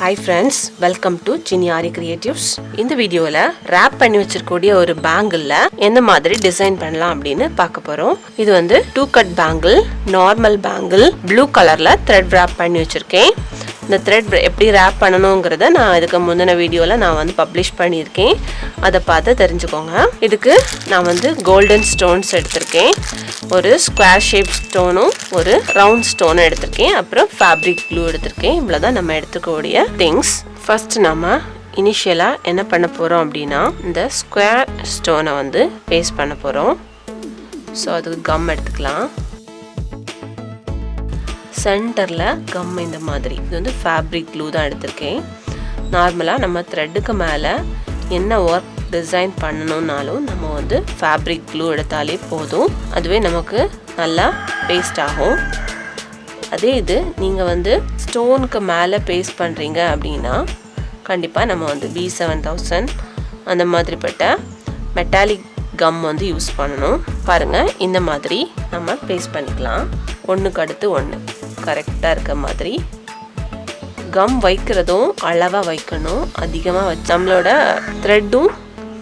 Hi friends, welcome to Aari Creatives. இந்த வீடியோல wrap பண்ணி வச்சிருக்கக்கூடிய ஒரு பேங்கிள்ல என்ன மாதிரி டிசைன் பண்ணலாம் அப்படினு பார்க்க போறோம். இது வந்து 2 cut bangle, normal bangle, blue கலர்ல thread wrap பண்ணி வச்சிருக்கேன். இந்த thread எப்படி wrap பண்ணனும்ங்கறத நான் இதுக்கு முந்தின வீடியோல நான் வந்து பப்ளிஷ் பண்ணியிருக்கேன். அதை பார்த்து தெரிஞ்சுக்கோங்க. இதுக்கு நான் வந்து golden stones எடுத்திருக்கேன். ஒரு square shape ஸ்டோனும் ஒரு round ஸ்டோனும் எடுத்திருக்கேன். அப்புறம் fabric glue எடுத்திருக்கேன். இவ்வளவுதான் நம்ம எடுத்துக்கக்கூடிய things. First நம்ம இனிஷியலா என்ன பண்ண போறோம் அப்படினா இந்த square ஸ்டோனை வந்து பேஸ்ட் பண்ண போறோம். சோ அதுக்கு கம் எடுத்துக்கலாம். சென்டர்ல கம் இந்த மாதிரி. இது வந்து fabric glue தான் எடுத்திருக்கேன். நார்மலா நம்ம threadக்கு மேல என்ன வர்க் டிசைன் பண்ணனும்னாலும் நம்ம வந்து fabric glue எடுத்தாலே போதும். அதுவே நமக்கு நல்லா பேஸ்ட் ஆகும். அதே இது நீங்க வந்து ஸ்டோனுக்கு மேல பேஸ்ட் பண்றீங்க அப்படினா கண்டிப்பா நம்ம வந்து B7000 அந்த மாதிரிப்பட்ட மெட்டாலிக் கம் வந்து யூஸ் பண்ணனும். பாருங்க இந்த மாதிரி நம்ம பேஸ்ட் பண்ணிக்கலாம். ஒண்ணுக்கு அடுத்து ஒண்ணு கரெக்ட்டா இருக்க மாதிரி. கம் வைக்கிறதும் அளவா வைக்கணும். அதிகமா வச்சா நம்மளோட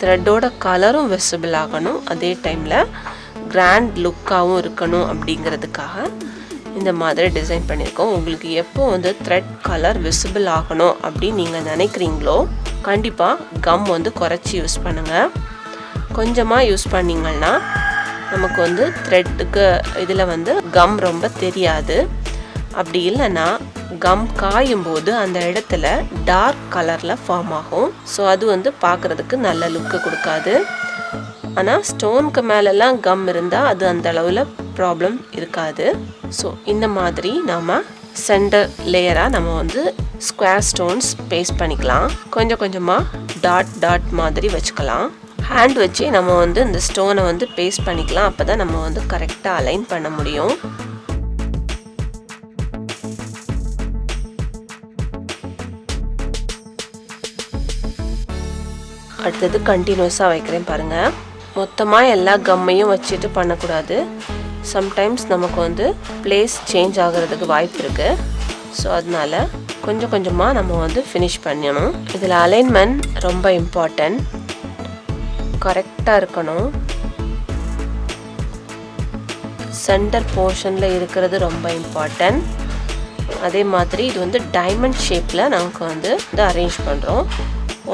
த்ரெட்டோட கலரும் விசிபிள் ஆகணும். அதே டைம்ல கிராண்ட் லுக்காவும் இருக்கணும் அப்படிங்கிறதுக்காக இந்த மாதிரி டிசைன் பண்ணியிருக்கோம். உங்களுக்கு எப்போ வந்து த்ரெட் கலர் விசிபிள் ஆகணும் அப்படின்னு நீங்க நினைக்கிறீங்களோ கண்டிப்பா கம் வந்து குறைச்சி யூஸ் பண்ணுங்க. கொஞ்சமா யூஸ் பண்ணீங்கன்னா நமக்கு வந்து த்ரெட்டுக்கு இதுல வந்து கம் ரொம்ப தெரியாது. அப்படி இல்லைன்னா கம் காயும் போது அந்த இடத்துல டார்க் கலர்ல ஃபார்ம் ஆகும். ஸோ அது வந்து பார்க்கறதுக்கு நல்ல லுக்கு கொடுக்காது. ஆனால் ஸ்டோனுக்கு மேலெல்லாம் கம் இருந்தால் அது அந்த அளவில் ப்ராப்ளம் இருக்காது. ஸோ இந்த மாதிரி நாம சென்டர் லேயராக நம்ம வந்து ஸ்கொயர் ஸ்டோன்ஸ் பேஸ்ட் பண்ணிக்கலாம். கொஞ்சம் கொஞ்சமாக டாட் மாதிரி வச்சுக்கலாம். ஹேண்ட் வச்சு நம்ம வந்து இந்த ஸ்டோனை வந்து பேஸ்ட் பண்ணிக்கலாம். அப்போ தான் நம்ம வந்து கரெக்டாக அலைன் பண்ண முடியும். அடுத்தது கண்டினியூஸாக வைக்கிறேன் பாருங்க. மொத்தமாக எல்லா கம்மையும் வச்சுட்டு பண்ணக்கூடாது. சம்டைம்ஸ் நமக்கு வந்து பிளேஸ் சேஞ்ச் ஆகிறதுக்கு வாய்ப்பு இருக்கு. ஸோ அதனால கொஞ்சம் கொஞ்சமாக நம்ம வந்து ஃபினிஷ் பண்ணணும். இதில் அலைன்மெண்ட் ரொம்ப இம்பார்ட்டன்ட். கரெக்டாக இருக்கணும். சென்டர் போர்ஷனில் இருக்கிறது ரொம்ப இம்பார்ட்டன்ட். அதே மாதிரி இது வந்து டைமண்ட் ஷேப்பில் நமக்கு வந்து இதை அரேஞ்ச் பண்ணுறோம்.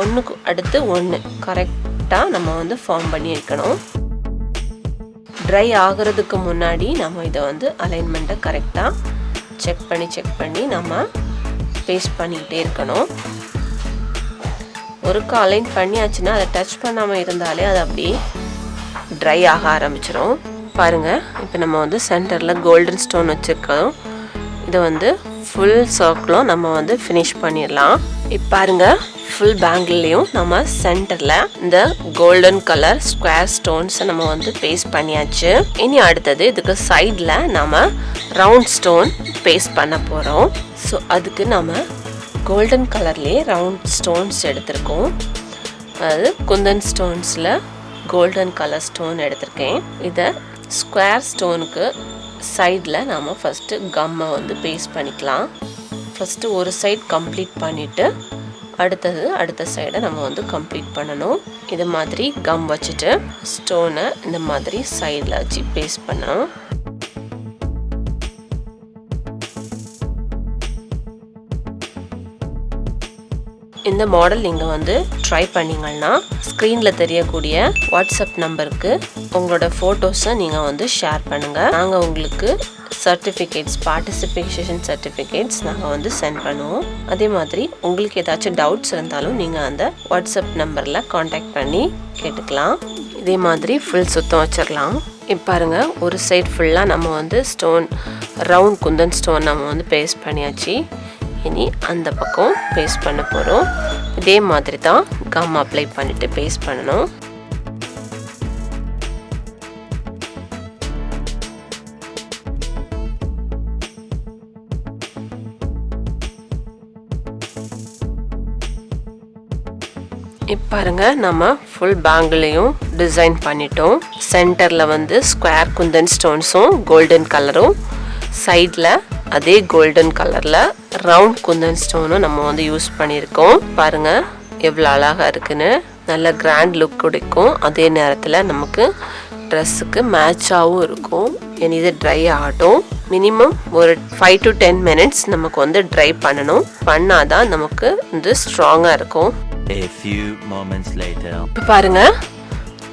ஒன்றுக்கு அடுத்து ஒன்று கரெக்டாக நம்ம வந்து ஃபார்ம் பண்ணி வைக்கணும். ட்ரை ஆகிறதுக்கு முன்னாடி நம்ம இதை வந்து அலைன்மெண்ட்டை கரெக்டாக செக் பண்ணி நம்ம பேஸ்ட் பண்ணிக்கிட்டே இருக்கணும். ஒருக்கா அலைன் பண்ணியாச்சுன்னா அதை டச் பண்ணாமல் இருந்தாலே அது அப்படியே ட்ரை ஆக ஆரம்பிச்சிடும். பாருங்கள், இப்போ நம்ம வந்து சென்டரில் கோல்டன் ஸ்டோன் வச்சுருக்கோம். இதை வந்து ஃபுல் சர்க்கிளும் நம்ம வந்து ஃபினிஷ் பண்ணிடலாம். இப்போ பாருங்கள், ஃபுல் பேங்கிள்லையும் நம்ம சென்டரில் இந்த கோல்டன் கலர் ஸ்கொயர் ஸ்டோன்ஸை நம்ம வந்து பேஸ்ட் பண்ணியாச்சு. இனி அடுத்தது இதுக்கு சைடில் நம்ம ரவுண்ட் ஸ்டோன் பேஸ்ட் பண்ண போகிறோம். ஸோ அதுக்கு நம்ம கோல்டன் கலர்லேயே ரவுண்ட் ஸ்டோன்ஸ் எடுத்திருக்கோம். அதாவது குந்தன் ஸ்டோன்ஸில் கோல்டன் கலர் ஸ்டோன் எடுத்திருக்கேன். இதை ஸ்கொயர் ஸ்டோனுக்கு சைடில் நாம் ஃபஸ்ட்டு கம்மை வந்து பேஸ்ட் பண்ணிக்கலாம். ஃபஸ்ட்டு ஒரு சைட் கம்ப்ளீட் பண்ணிவிட்டு அடுத்த சைடை நம்ம வந்து கம்ப்ளீட் பண்ணணும். இது மாதிரி கம் வச்சுட்டு ஸ்டோனை இந்த மாதிரி சைடில் வச்சு பேஸ்ட் பண்ணணும். இந்த மாடல் நீங்கள் வந்து ட்ரை பண்ணிங்கன்னா ஸ்க்ரீனில் தெரியக்கூடிய வாட்ஸ்அப் நம்பருக்கு உங்களோட ஃபோட்டோஸை நீங்கள் வந்து ஷேர் பண்ணுங்கள். நாங்கள் உங்களுக்கு சர்டிஃபிகேட்ஸ், பார்ட்டிசிபேஷன் சர்டிஃபிகேட்ஸ் நாங்கள் வந்து சென்ட் பண்ணுவோம். அதே மாதிரி உங்களுக்கு ஏதாச்சும் டவுட்ஸ் இருந்தாலும் நீங்கள் அந்த வாட்ஸ்அப் நம்பரில் காண்டாக்ட் பண்ணி கேட்டுக்கலாம். இதே மாதிரி ஃபுல் சுத்தம் வச்சிடலாம். இப்போ பாருங்கள், ஒரு சைட் ஃபுல்லாக நம்ம வந்து ஸ்டோன் ரவுண்ட் குந்தன் ஸ்டோன் நம்ம வந்து பேஸ்ட் பண்ணியாச்சு. இனி அந்த பக்கம் பேஸ்ட் பண்ண போகிறோம். இதே மாதிரி தான் கம் அப்ளை பண்ணிவிட்டு பேஸ்ட் பண்ணணும். இப்போ பாருங்க, நம்ம ஃபுல் பேங்கிளையும் டிசைன் பண்ணிட்டோம். சென்டரில் வந்து ஸ்கொயர் குந்தன் ஸ்டோன்ஸும் கோல்டன் கலரும், சைடில் அதே கோல்டன் கலர்ல ரவுண்ட் குந்தன் ஸ்டோனும் நம்ம வந்து யூஸ் பண்ணியிருக்கோம். பாருங்க எவ்வளோ அழகா இருக்குன்னு. நல்ல கிராண்ட் லுக் கொடுக்கும். அதே நேரத்தில் நமக்கு ட்ரெஸ்ஸுக்கு மேட்சாகவும் இருக்கும். இது ட்ரை ஆகட்டும். மினிமம் ஒரு 5 to 10 minutes நமக்கு வந்து ட்ரை பண்ணணும். பண்ணாதான் நமக்கு வந்து ஸ்ட்ராங்காக இருக்கும். இப்போ பாருங்க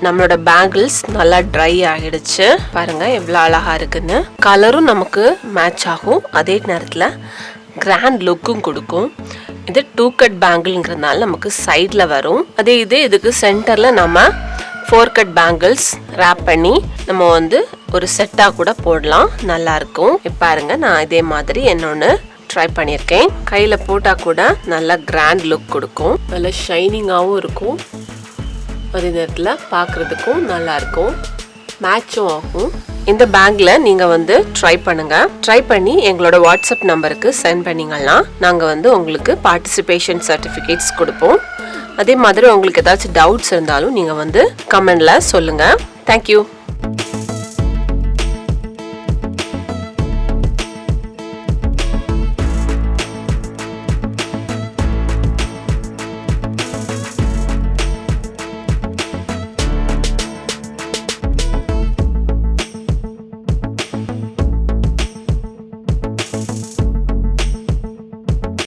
நம்மளோட பேங்கிள்ஸ் நல்லா ட்ரை ஆகிடுச்சு. பாருங்க எவ்வளோ அழகா இருக்குன்னு. கலரும் நமக்கு மேட்ச் ஆகும். அதே நேரத்தில் கிராண்ட் லுக்கும் கொடுக்கும். இது 2 கட் பேங்கிள்ங்கிறதுனால நமக்கு சைடில் வரும். அதே இதுக்கு சென்டரில் நம்ம 4 கட் பேங்கிள்ஸ் ரேப் பண்ணி நம்ம வந்து ஒரு செட்டாக கூட போடலாம். நல்லா இருக்கும். பாருங்க நான் இதே மாதிரி என்னொன்று ட்ரை பண்ணியிருக்கேன். கையில் போட்டால் கூட நல்லா கிராண்ட் லுக் கொடுக்கும். நல்லா ஷைனிங்காகவும் இருக்கும். அதே நேரத்தில் பார்க்குறதுக்கும் நல்லா இருக்கும். மேட்சும் ஆகும். இந்த பேங்கில் நீங்கள் வந்து ட்ரை பண்ணுங்க. ட்ரை பண்ணி எங்களோட வாட்ஸ்அப் நம்பருக்கு சென்ட் பண்ணிங்கன்னா நாங்கள் வந்து உங்களுக்கு பார்ட்டிசிபேஷன் சர்டிஃபிகேட்ஸ் கொடுப்போம். அதே மாதிரி உங்களுக்கு ஏதாச்சும் டவுட்ஸ் இருந்தாலும் நீங்கள் வந்து கமெண்ட்ல சொல்லுங்கள். தேங்க்யூ.